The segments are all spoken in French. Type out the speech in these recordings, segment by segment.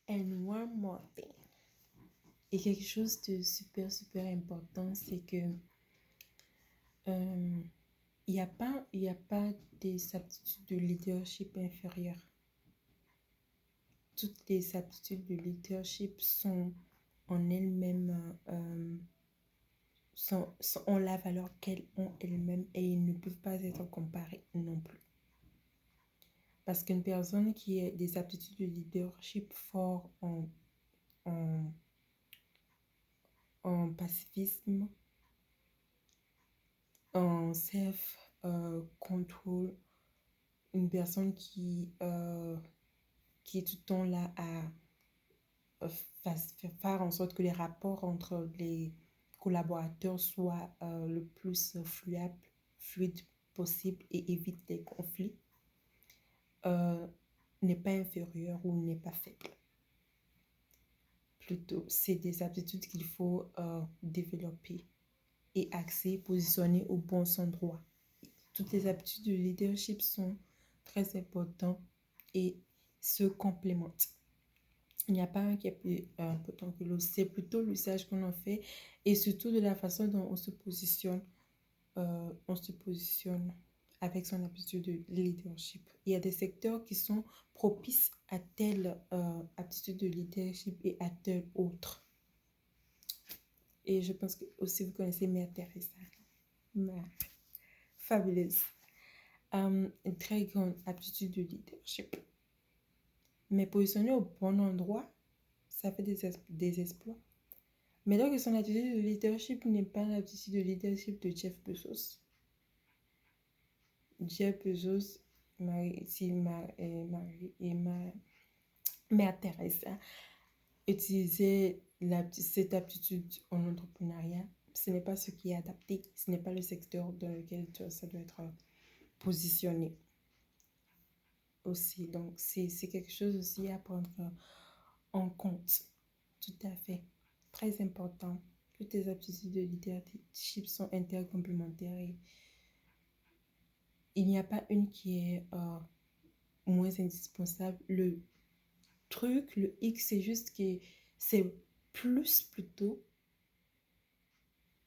And one more thing. Et quelque chose de super, super important, c'est que il y a pas des aptitudes de leadership inférieures. Toutes les aptitudes de leadership sont en elles-mêmes, ont la valeur qu'elles ont elles-mêmes et ils ne peuvent pas être comparés non plus. Parce qu'une personne qui a des aptitudes de leadership fort en pacifisme, en self-control, une personne qui est tout le temps là à faire en sorte que les rapports entre les collaborateurs soient le plus fluide possible et évite les conflits, n'est pas inférieur ou n'est pas faible. Plutôt, c'est des aptitudes qu'il faut développer et axer, positionner au bon endroit. Toutes les aptitudes de leadership sont très importantes et se complémentent. Il n'y a pas un qui est plus important que l'autre. C'est plutôt l'usage qu'on en fait et surtout de la façon dont on se positionne avec son aptitude de leadership. Il y a des secteurs qui sont propices à telle aptitude de leadership et à telle autre. Et je pense que aussi vous connaissez Mère Teresa. Fabuleuse. Une très grande aptitude de leadership. Mais positionner au bon endroit, ça fait des exploits. Mais donc, son attitude de leadership n'est pas l'attitude de leadership de Jeff Bezos. Jeff Bezos, Mère Teresa, utiliser cette aptitude en entrepreneuriat. Ce n'est pas ce qui est adapté. Ce n'est pas le secteur dans lequel ça doit être positionné. Aussi, donc c'est quelque chose aussi à prendre en compte. Tout à fait. Très important. Toutes les aptitudes de leadership sont intercomplémentaires et il n'y a pas une qui est moins indispensable. Le truc, le X, c'est juste que c'est plus plutôt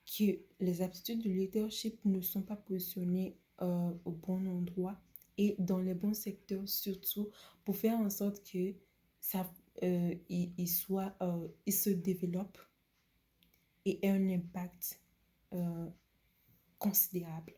que les aptitudes de leadership ne sont pas positionnées au bon endroit et dans les bons secteurs surtout pour faire en sorte que ça il se développe et ait un impact considérable.